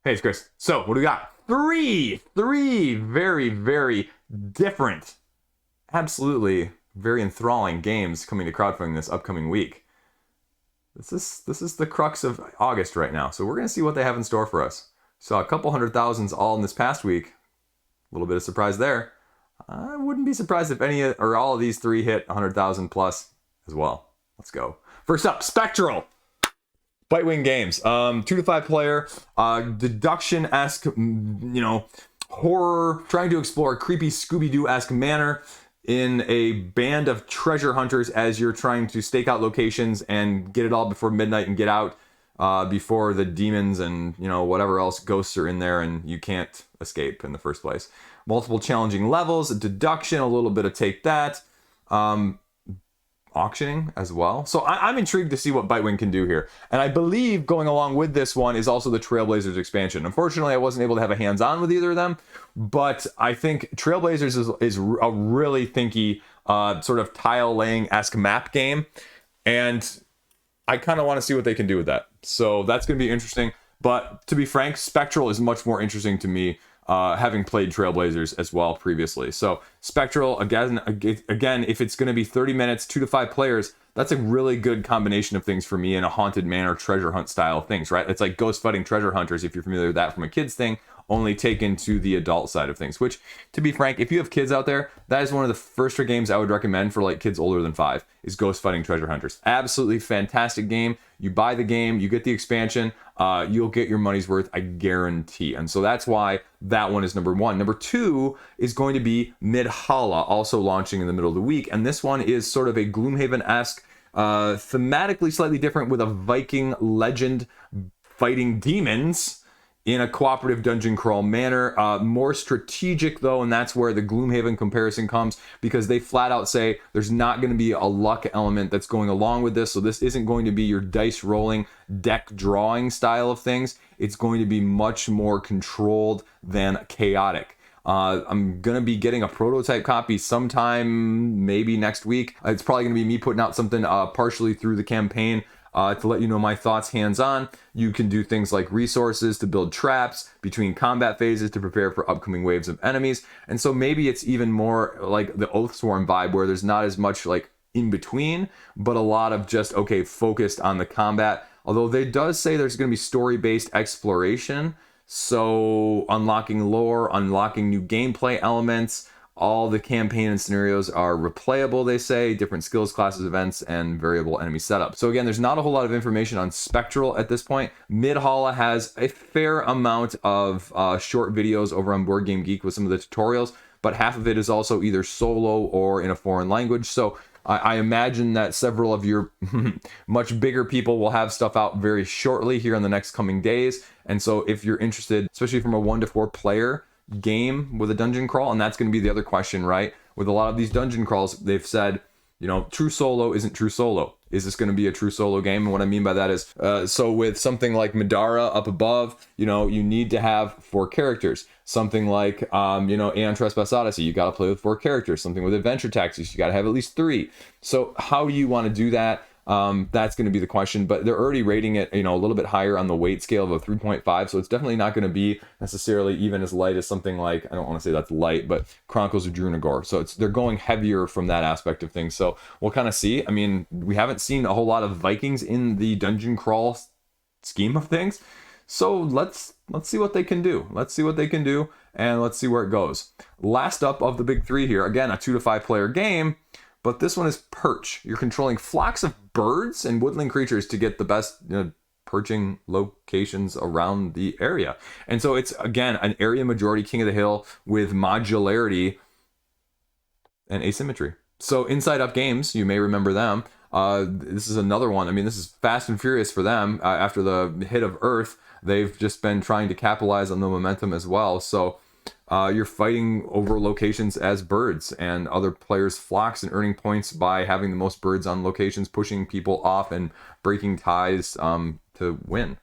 Hey, it's Chris. So, what do we got? Three very, very different, absolutely very enthralling games coming to crowdfunding this upcoming week. This is the crux of August right now. So we're gonna see what they have in store for us. Saw a couple hundred thousands all in this past week. A little bit of surprise there. I wouldn't be surprised if any or all of these three hit 100,000 plus as well. Let's go. First up, Spectral. Bitewing games, 2 to 5 player, deduction-esque, horror, trying to explore a creepy Scooby-Doo-esque manner in a band of treasure hunters as you're trying to stake out locations and get it all before midnight and get out before the demons and whatever else ghosts are in there and you can't escape in the first place. Multiple challenging levels, deduction, a little bit of take that. Auctioning as well. So I'm intrigued to see what Bitewing can do here. And I believe going along with this one is also the Trailblazers expansion. Unfortunately, I wasn't able to have a hands-on with either of them, but I think Trailblazers is a really thinky sort of tile-laying-esque map game. And I kind of want to see what they can do with that. So that's going to be interesting. But to be frank, Spectral is much more interesting to me, having played Trailblazers as well previously. So Spectral, again, if it's going to be 30 minutes, 2 to 5 players, that's a really good combination of things for me in a haunted manor treasure hunt style things, right? It's like ghost fighting treasure hunters, if you're familiar with that from a kid's thing, only taken to the adult side of things, which, to be frank, if you have kids out there, that is one of the first games I would recommend for like kids older than 5, is Ghost Fighting Treasure Hunters. Absolutely fantastic game. You buy the game, you get the expansion, you'll get your money's worth, I guarantee. And so that's why that one is number 1. Number 2 is going to be Midhalla, also launching in the middle of the week. And this one is sort of a Gloomhaven-esque, thematically slightly different, with a Viking legend fighting demons in a cooperative dungeon crawl manner. More strategic though, and that's where the Gloomhaven comparison comes, because they flat out say there's not going to be a luck element that's going along with this. So this isn't going to be your dice rolling, deck drawing style of things. It's going to be much more controlled than chaotic. I'm going to be getting a prototype copy sometime, maybe next week. It's probably going to be me putting out something partially through the campaign, to let you know my thoughts hands-on. You can do things like resources to build traps between combat phases to prepare for upcoming waves of enemies. And so maybe it's even more like the Oathsworn vibe, where there's not as much like in between, but a lot of just, okay, focused on the combat. Although they does say there's going to be story-based exploration. So unlocking lore, unlocking new gameplay elements. All the campaign and scenarios are replayable, they say, different skills, classes, events, and variable enemy setup. So again, there's not a whole lot of information on Spectral at this point. Midhalla has a fair amount of short videos over on Board Game Geek with some of the tutorials, but half of it is also either solo or in a foreign language. So I imagine that several of your much bigger people will have stuff out very shortly here in the next coming days. And so if you're interested, especially from a 1 to 4 player game with a dungeon crawl, and that's going to be the other question, right? With a lot of these dungeon crawls, they've said, true solo isn't true solo. Is this going to be a true solo game? And what I mean by that is, so with something like Midhalla up above, you need to have 4 characters. Something like, Aeon Trespass Odyssey, you got to play with 4 characters. Something with Adventure Tactics, you got to have at least 3. So how do you want to do that? That's going to be the question, but they're already rating it, a little bit higher on the weight scale of a 3.5. So it's definitely not going to be necessarily even as light as something like, I don't want to say that's light, but Chronicles of Drunagor. So they're going heavier from that aspect of things. So we'll kind of see. I mean, we haven't seen a whole lot of Vikings in the dungeon crawl scheme of things. So let's see what they can do. Let's see what they can do, and let's see where it goes. Last up of the big 3 here, again, a 2 to 5 player game. But this one is Perch. You're controlling flocks of birds and woodland creatures to get the best perching locations around the area. And so it's, again, an area majority King of the Hill with modularity and asymmetry. So Inside Up Games, you may remember them. This is another one. I mean, this is fast and furious for them. After the hit of Earth, they've just been trying to capitalize on the momentum as well. So you're fighting over locations as birds and other players' flocks and earning points by having the most birds on locations, pushing people off and breaking ties to win.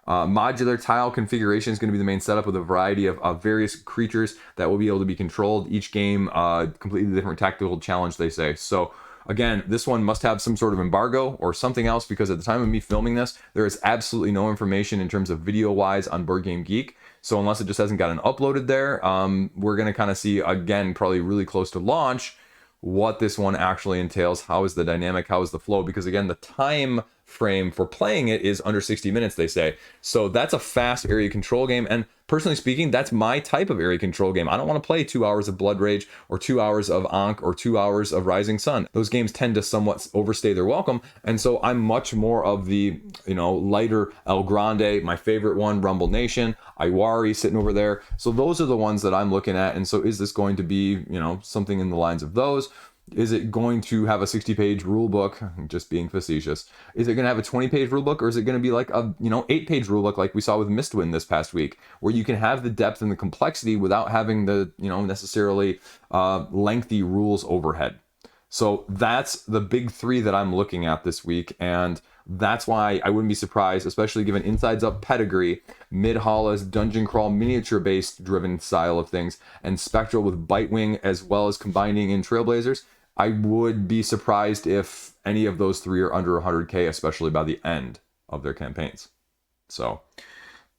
Modular tile configuration is going to be the main setup with a variety of various creatures that will be able to be controlled. Each game, completely different tactical challenge, they say. So Again, this one must have some sort of embargo or something else, because at the time of me filming this, there is absolutely no information in terms of video-wise on Board Game Geek. So unless it just hasn't gotten uploaded there, we're going to kind of see, again, probably really close to launch, what this one actually entails. How is the dynamic? How is the flow? Because again, the time frame for playing it is under 60 minutes, they say. So that's a fast area control game. And personally speaking, that's my type of area control game. I don't want to play 2 hours of Blood Rage or 2 hours of Ankh or 2 hours of Rising Sun. Those games tend to somewhat overstay their welcome. And so I'm much more of the, lighter El Grande, my favorite one, Rumble Nation, Iwari sitting over there. So those are the ones that I'm looking at. And so is this going to be, something in the lines of those? Is it going to have a 60-page rule book? Just being facetious. Is it going to have a 20-page rule book, or is it going to be like a 8-page rule book like we saw with Mistwind this past week, where you can have the depth and the complexity without having the necessarily lengthy rules overhead? So that's the big three that I'm looking at this week, and that's why I wouldn't be surprised, especially given Inside's Up pedigree, Midhalla's dungeon crawl miniature-based driven style of things, and Spectral with Bitewing, as well as combining in Trailblazers. I would be surprised if any of those three are under 100K, especially by the end of their campaigns. So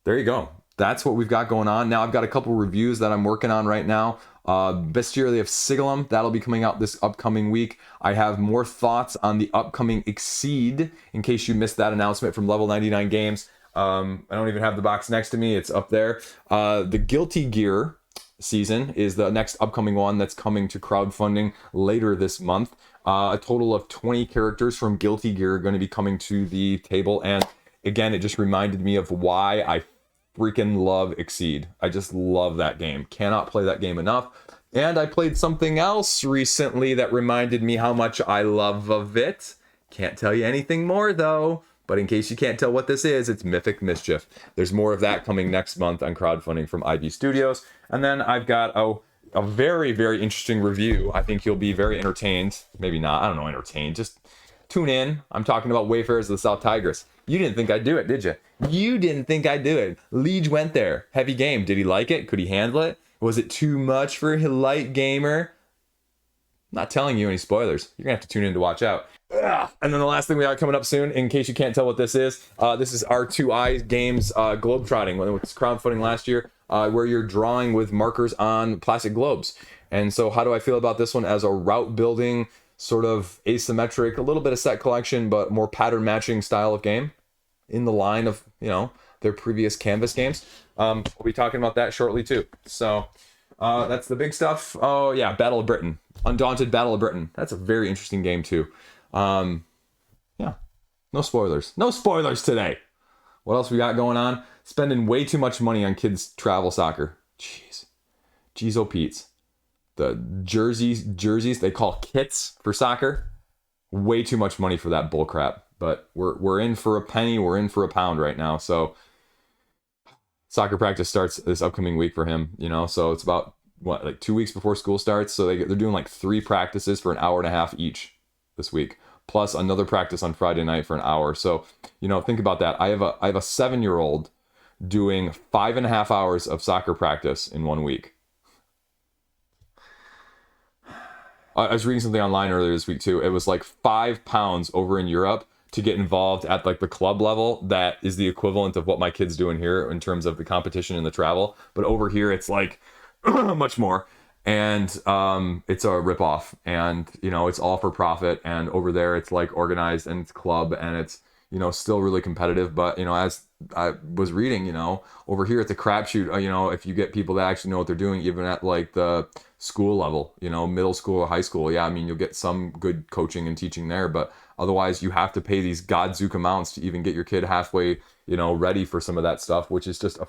there you go. That's what we've got going on. Now I've got a couple reviews that I'm working on right now. Bestiary of Sigilium, that'll be coming out this upcoming week. I have more thoughts on the upcoming Exceed, in case you missed that announcement from Level 99 Games. I don't even have the box next to me. It's up there. The Guilty Gear season is the next upcoming one that's coming to crowdfunding later this month. A total of 20 characters from Guilty Gear are going to be coming to the table. And again, it just reminded me of why I freaking love Exceed. I just love that game. Cannot play that game enough. And I played something else recently that reminded me how much I love of it. Can't tell you anything more though. But in case you can't tell what this is, it's Mythic Mischief. There's more of that coming next month on crowdfunding from IB Studios. And then I've got a very, very interesting review. I think you'll be very entertained. Maybe not. I don't know, entertained. Just tune in. I'm talking about Wayfarers of the South Tigris. You didn't think I'd do it, did you? You didn't think I'd do it. Liege went there. Heavy game. Did he like it? Could he handle it? Was it too much for a light gamer? Not telling you any spoilers. You're going to have to tune in to watch out. Ugh. And then the last thing we got coming up soon, in case you can't tell what this is R2I Games Globetrotting, when it was crowdfunding last year, where you're drawing with markers on plastic globes. And so how do I feel about this one as a route building, sort of asymmetric, a little bit of set collection, but more pattern matching style of game in the line of, their previous Canvas games? We'll be talking about that shortly too. So that's the big stuff. Oh yeah, Battle of Britain. Undaunted Battle of Britain. That's a very interesting game too. Yeah, no spoilers. No spoilers today. What else we got going on? Spending way too much money on kids' travel soccer. Jeez, oh Pete's. The jerseys they call kits for soccer. Way too much money for that bullcrap. But we're in for a penny. We're in for a pound right now. So soccer practice starts this upcoming week for him. So it's about 2 weeks before school starts. So they're doing like 3 practices for an hour and a half each this week, plus another practice on Friday night for an hour. So think about that. I have a 7-year-old doing 5.5 hours of soccer practice in 1 week. I was reading something online earlier this week too. It was like £5 over in Europe to get involved at like the club level. That is the equivalent of what my kid's doing here in terms of the competition and the travel. But over here, it's like much more. And it's a ripoff, and it's all for profit. And over there, it's like organized and it's club, and it's still really competitive. But as I was reading, over here it's a crapshoot. If you get people that actually know what they're doing, even at like the school level, middle school or high school, yeah, I mean you'll get some good coaching and teaching there, but otherwise you have to pay these godzook amounts to even get your kid halfway, ready for some of that stuff, which is just a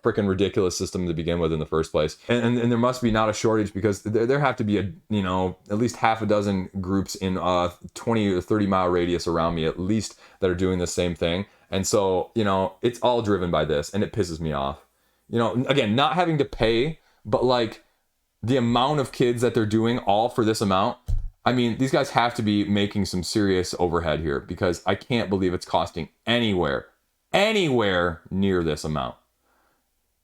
freaking ridiculous system to begin with in the first place. And there must be not a shortage, because there have to be at least half a dozen groups in 20 or 30 mile radius around me at least that are doing the same thing. And so it's all driven by this, and it pisses me off. Again, not having to pay, but like the amount of kids that they're doing all for this amount. I mean, these guys have to be making some serious overhead here, because I can't believe it's costing anywhere near this amount.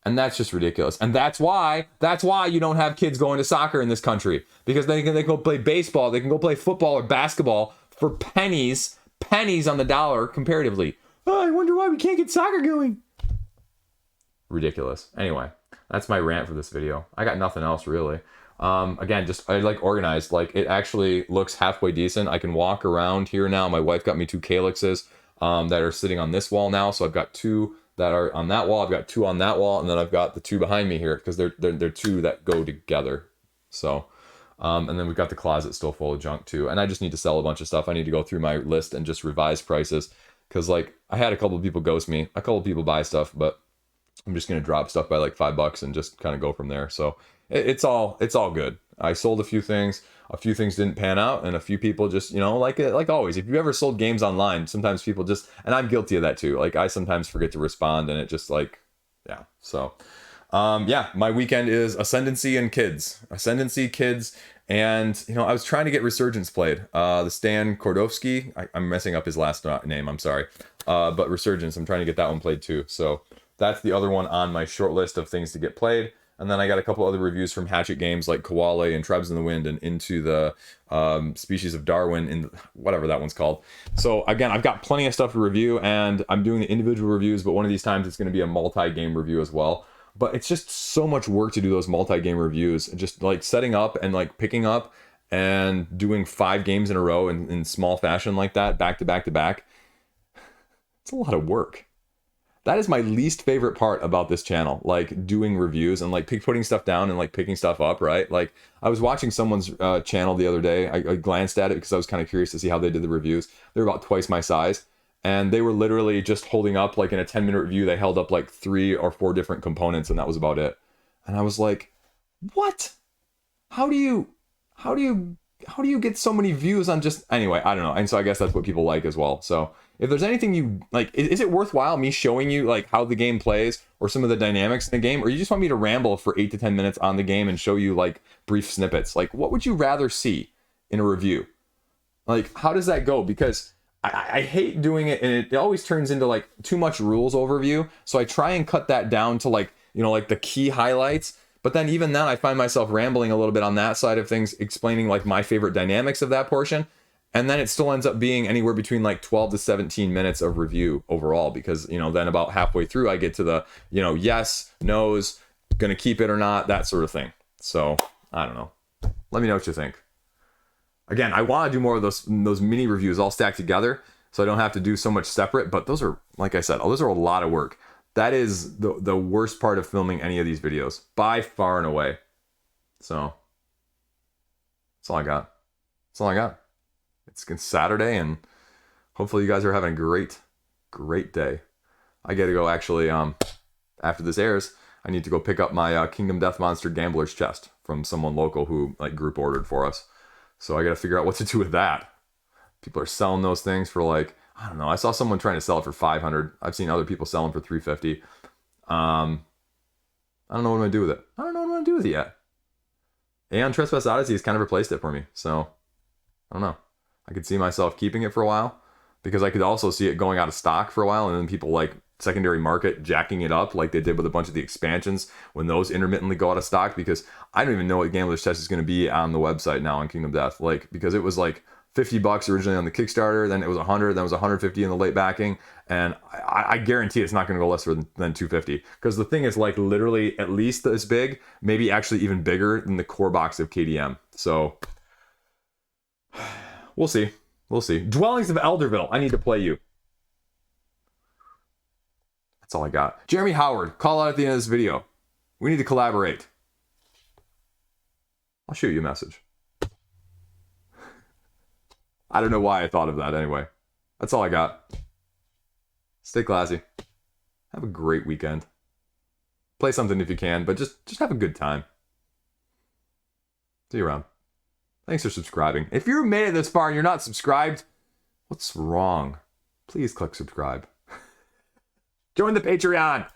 And that's just ridiculous. And that's why you don't have kids going to soccer in this country. Because they can go play baseball, they can go play football or basketball for pennies on the dollar comparatively. Oh, I wonder why we can't get soccer going. Ridiculous. Anyway, that's my rant for this video. I got nothing else really. Again, just I like organized. Like it actually looks halfway decent. I can walk around here now. My wife got me 2 calyxes that are sitting on this wall now. So I've got 2 that are on that wall. I've got 2 on that wall, and then I've got the 2 behind me here because they're 2 that go together. So, and then we've got the closet still full of junk too. And I just need to sell a bunch of stuff. I need to go through my list and just revise prices because like I had a couple of people ghost me, a couple of people buy stuff, but I'm just gonna drop stuff by like $5 and just kind of go from there. So it's all good. I sold a few things didn't pan out, and a few people just, you know, like always, if you ever sold games online, sometimes people just, and I'm guilty of that too. Like I sometimes forget to respond, and it just like, yeah. So, yeah, my weekend is Ascendancy kids, and you know, I was trying to get Resurgence played. The Stan Kordovsky, I'm messing up his last name, I'm sorry, but Resurgence, I'm trying to get that one played too. So that's the other one on my short list of things to get played. And then I got a couple other reviews from Hatchet Games like Koale and Tribes in the Wind and Into the Species of Darwin and whatever that one's called. So again, I've got plenty of stuff to review, and I'm doing the individual reviews, but one of these times it's going to be a multi-game review as well. But it's just so much work to do those multi-game reviews, just like setting up and like picking up and doing 5 games in a row in small fashion like that, back to back to back. It's a lot of work. That is my least favorite part about this channel, like doing reviews and like putting stuff down and like picking stuff up, right? Like I was watching someone's channel the other day. I glanced at it because I was kind of curious to see how they did the reviews. They're about twice my size, and they were literally just holding up, like in a 10-minute review, they held up like 3 or 4 different components, and that was about it. And I was like, what? How do you get so many views on just, anyway, I don't know. And so I guess that's what people like as well. So if there's anything you like, is it worthwhile me showing you like how the game plays or some of the dynamics in the game, or you just want me to ramble for 8 to 10 minutes on the game and show you like brief snippets? Like, what would you rather see in a review? Like, how does that go? Because I hate doing it, and it always turns into like too much rules overview. So I try and cut that down to like, you know, like the key highlights. But then even then I find myself rambling a little bit on that side of things, explaining like my favorite dynamics of that portion. And then it still ends up being anywhere between like 12 to 17 minutes of review overall, because, you know, then about halfway through I get to the, you know, yes, no's, gonna keep it or not, that sort of thing. So I don't know. Let me know what you think. Again, I want to do more of those mini reviews all stacked together so I don't have to do so much separate, but those are, like I said, those are a lot of work. That is the worst part of filming any of these videos, by far and away. So that's all I got. That's all I got. It's Saturday, and hopefully you guys are having a great day. I gotta go actually, after this airs, I need to go pick up my Kingdom Death Monster Gambler's Chest from someone local who like group ordered for us. So I gotta figure out what to do with that. People are selling those things for like, I don't know. I saw someone trying to sell it for $500. I've seen other people selling for $350. I don't know what I'm gonna do with it. I don't know what I'm gonna do with it yet. Aeon Trespass Odyssey has kind of replaced it for me. So I don't know. I could see myself keeping it for a while, because I could also see it going out of stock for a while, and then people like secondary market jacking it up like they did with a bunch of the expansions when those intermittently go out of stock, because I don't even know what Gambler's Chest is going to be on the website now on Kingdom Death. Like, because it was like $50 originally on the Kickstarter, then it was 100, then it was 150 in the late backing, and I guarantee it's not going to go less than 250, because the thing is like literally at least as big, maybe actually even bigger than the core box of KDM. So we'll see. We'll see. Dwellings of Elderville. I need to play you. That's all I got. Jeremy Howard, call out at the end of this video. We need to collaborate. I'll shoot you a message. I don't know why I thought of that anyway. That's all I got. Stay classy. Have a great weekend. Play something if you can, but just have a good time. See you around. Thanks for subscribing. If you made it this far and you're not subscribed, what's wrong? Please click subscribe. Join the Patreon.